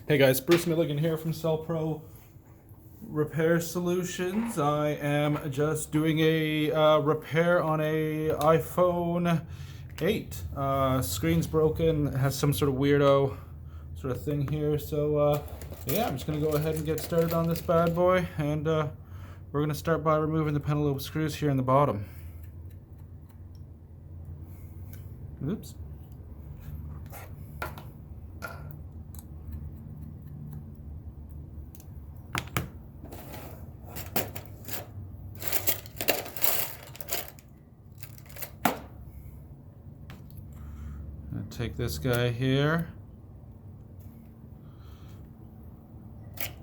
Hey guys, Bruce Milligan here from Cell Pro Repair Solutions. I am just doing a repair on a iPhone 8. Screen's broken, has some sort of weirdo sort of thing here. So yeah, I'm just gonna go ahead and get started on this bad boy, and we're gonna start by removing the pentalobe screws here in the bottom. Oops. Take this guy here,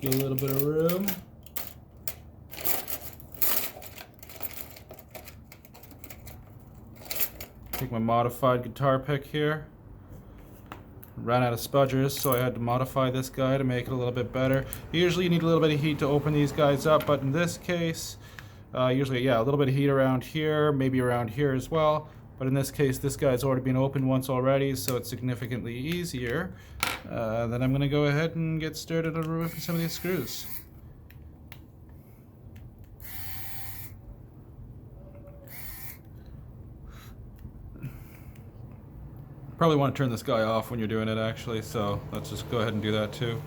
get a little bit of room. Take my modified guitar pick here. Ran out of spudgers, so I had to modify this guy to make it a little bit better. Usually you need a little bit of heat to open these guys up, but in this case, usually, yeah, a little bit of heat around here, maybe around here as well. But in this case, this guy's already been opened once already, so it's significantly easier. Then I'm going to go ahead and get started on removing some of these screws. Probably want to turn this guy off when you're doing it, actually, so let's just go ahead and do that too.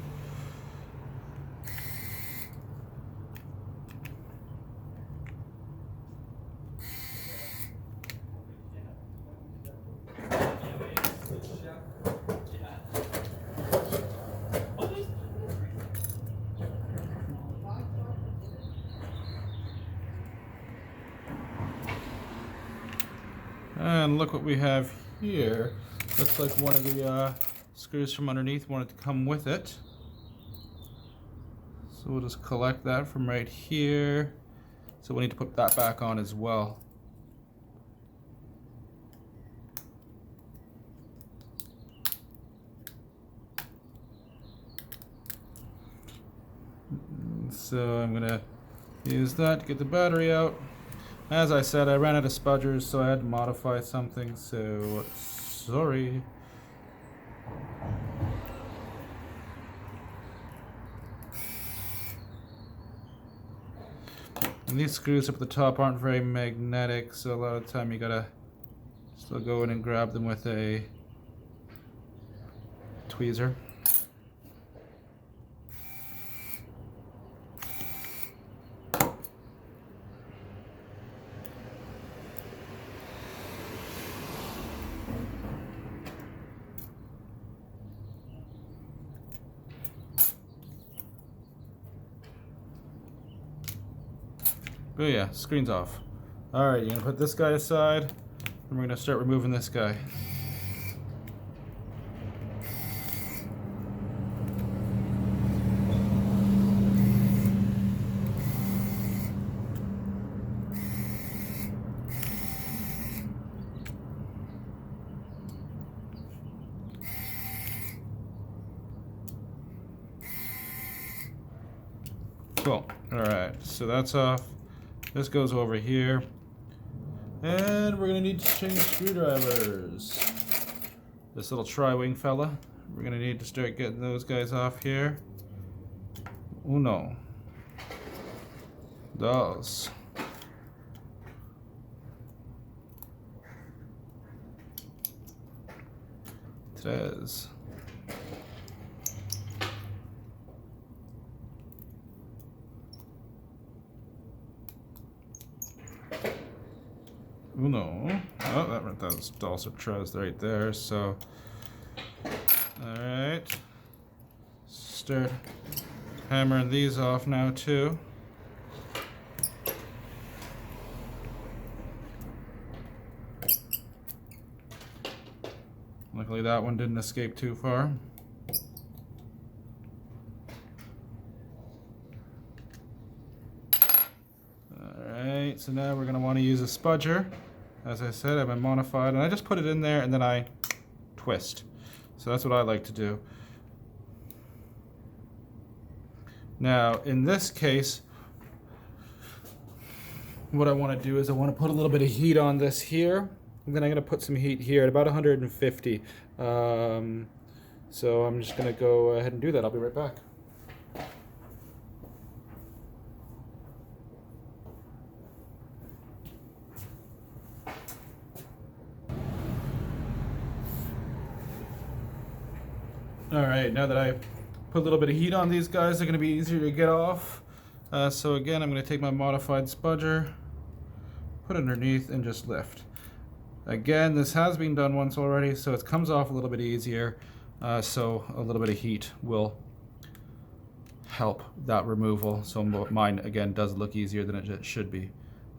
And look what we have here. Looks like one of the screws from underneath wanted to come with it. So we'll just collect that from right here. So we need to put that back on as well. So I'm gonna use that to get the battery out. As I said, I ran out of spudgers, so I had to modify something, so sorry. And these screws up at the top aren't very magnetic, so a lot of the time you gotta still go in and grab them with a tweezer. Oh yeah, screen's off. Alright, you're gonna put this guy aside, and we're gonna start removing this guy. Cool. Alright, so that's off. This goes over here. And we're gonna need to change screwdrivers. This little tri-wing fella. We're gonna need to start getting those guys off here. Uno. Dos. Tres. Uno. Oh, that's also tres right there, so. Alright. Start hammering these off now, too. Luckily, that one didn't escape too far. Alright, so now we're going to want to use a spudger. As I said, I've been modified, and I just put it in there and then I twist. So that's what I like to do. Now, in this case, what I want to do is I want to put a little bit of heat on this here, and then I'm going to put some heat here at about 150. So I'm just gonna go ahead and do that. I'll be right back. Alright, now that I put a little bit of heat on these guys, they're going to be easier to get off. So again, I'm going to take my modified spudger, put it underneath, and just lift. Again, this has been done once already, so it comes off a little bit easier. So a little bit of heat will help that removal. So mine, again, does look easier than it should be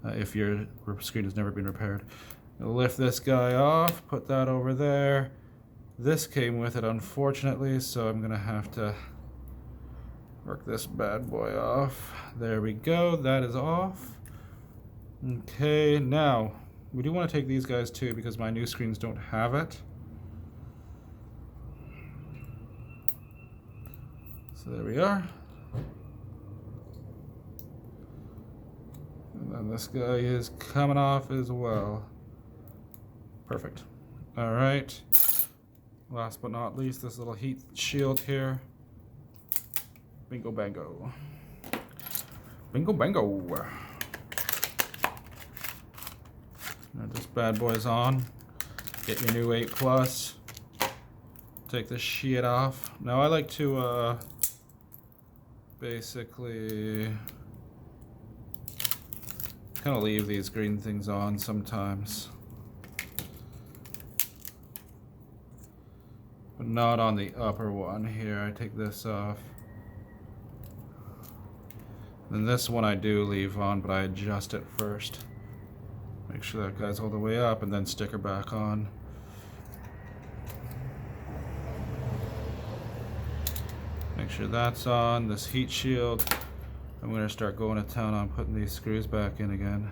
if your screen has never been repaired. I'll lift this guy off, put that over there. This came with it, unfortunately, so I'm gonna have to work this bad boy off. There we go, that is off. Okay, now we do want to take these guys too because my new screens don't have it. So there we are. And then this guy is coming off as well. Perfect. All right. Last but not least, this little heat shield here. Bingo bango. Bingo bango. Now this bad boy's on. Get your new 8 Plus. Take this shit off. Now I like to basically kind of leave these green things on sometimes. But not on the upper one here. I take this off. And this one I do leave on, but I adjust it first. Make sure that guy's all the way up and then stick her back on. Make sure that's on. This heat shield, I'm going to start going to town on putting these screws back in again.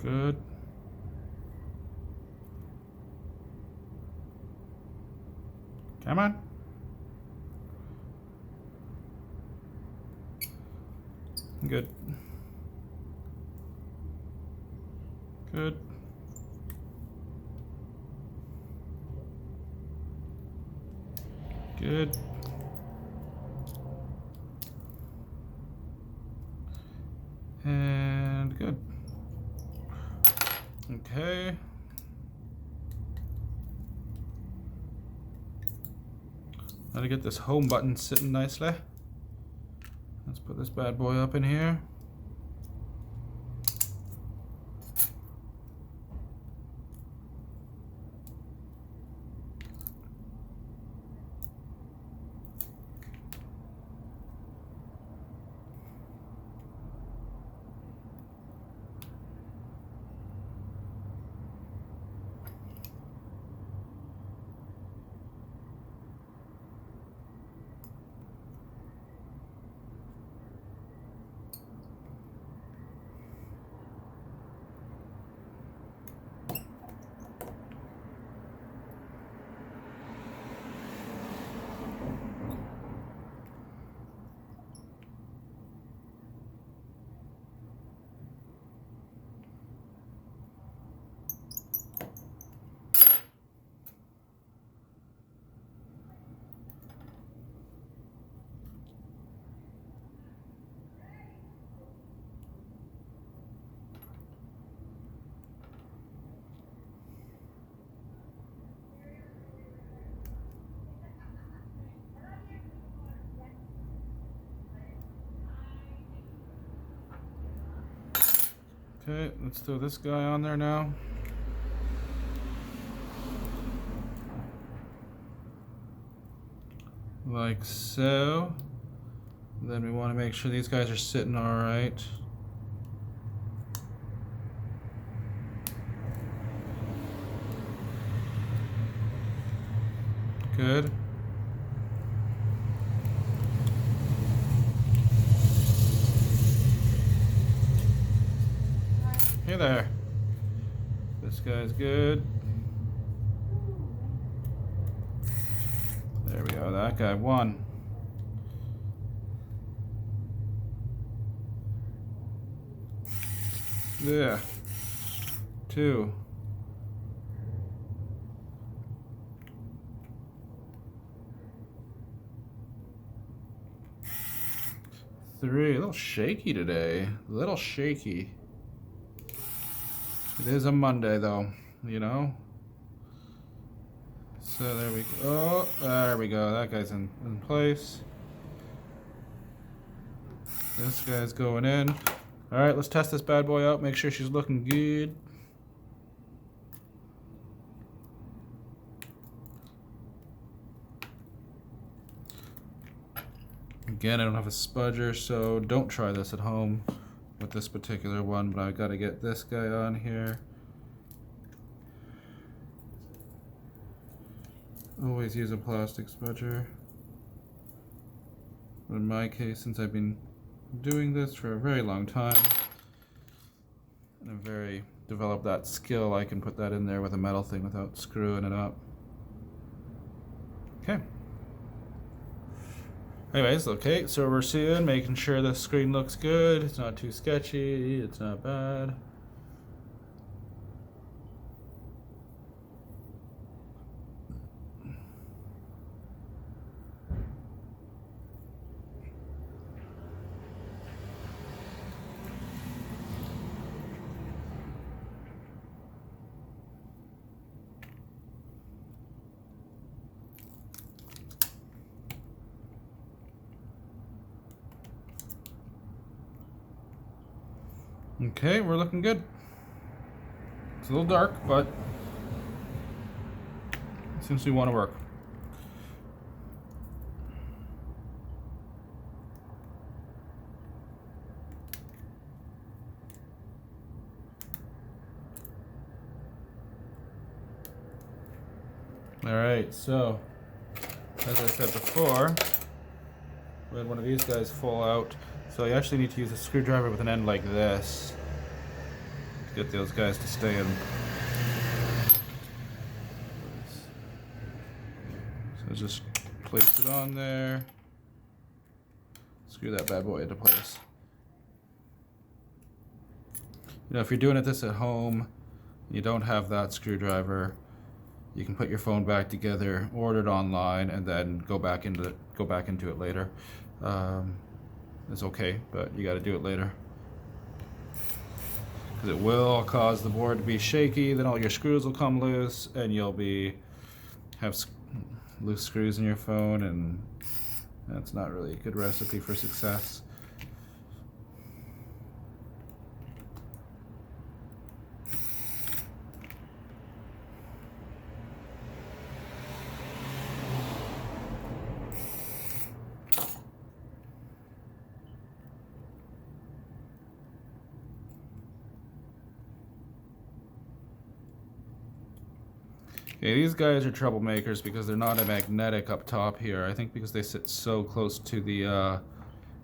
Good. Come on. Good. Good. Good. And good. Okay. Now to get this home button sitting nicely. Let's put this bad boy up in here. Okay, let's throw this guy on there now. Like so. Then we want to make sure these guys are sitting all right. Good. Hey there. This guy's good. There we go, that guy won. Yeah. 2. 3. A little shaky today. A little shaky. It is a Monday though, you know? So there we go. Oh, there we go. That guy's in place. This guy's going in. Alright, let's test this bad boy out. Make sure she's looking good. Again, I don't have a spudger, so don't try this at home with this particular one, but I gotta get this guy on here. Always use a plastic spudger. But in my case, since I've been doing this for a very long time, and I've very developed that skill, I can put that in there with a metal thing without screwing it up. Okay. Anyways, okay, so we're seeing, making sure the screen looks good. It's not too sketchy, it's not bad. Okay, we're looking good. It's a little dark, but it seems to want to work. Alright, so as I said before, we had one of these guys fall out, so you actually need to use a screwdriver with an end like this to get those guys to stay in. So just place it on there, screw that bad boy into place. You know, if you're doing this at home, you don't have that screwdriver, you can put your phone back together, order it online, and then go back into it later. It's okay, but you got to do it later because it will cause the board to be shaky. Then all your screws will come loose, and you'll have loose screws in your phone, and that's not really a good recipe for success. Okay, these guys are troublemakers because they're not a magnetic up top here. I think because they sit so close to the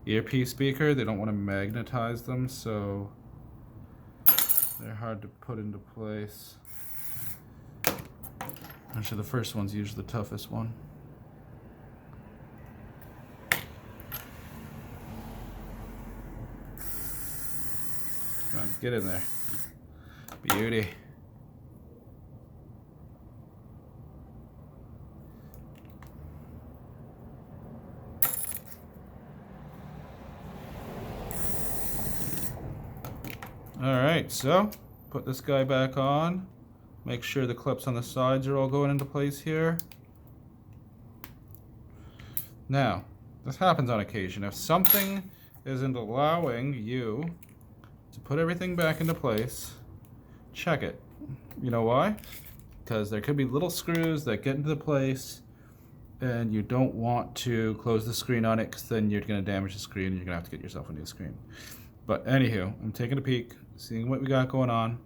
earpiece speaker, they don't want to magnetize them, so they're hard to put into place. Actually, the first one's usually the toughest one. Come on, get in there. Beauty. Alright, so put this guy back on. Make sure the clips on the sides are all going into place here. Now, this happens on occasion. If something isn't allowing you to put everything back into place, check it. You know why? Because there could be little screws that get into the place and you don't want to close the screen on it because then you're going to damage the screen and you're going to have to get yourself a new screen. But anywho, I'm taking a peek, seeing what we got going on.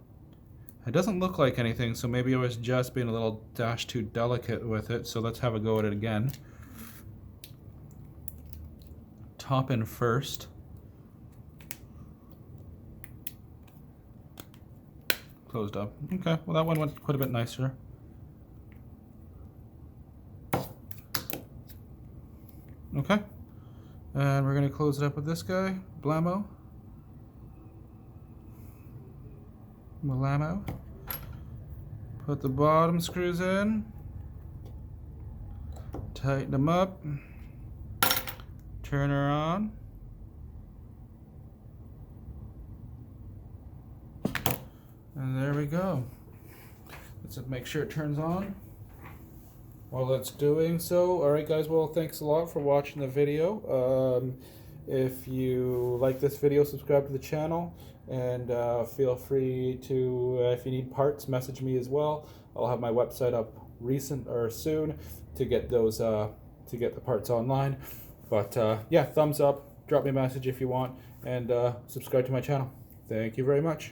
It doesn't look like anything, so maybe I was just being a little dash too delicate with it, so let's have a go at it again. Top in first. Closed up. Okay, well that one went quite a bit nicer. Okay, and we're gonna close it up with this guy, Blammo. Malamo. Put the bottom screws in. Tighten them up. Turn her on. And there we go. Let's make sure it turns on while it's doing so. Alright guys, well thanks a lot for watching the video. If you like this video, subscribe to the channel, and feel free to, if you need parts, message me as well. I'll have my website up soon to get those to get the parts online. But yeah, thumbs up, drop me a message if you want, and subscribe to my channel. Thank you very much.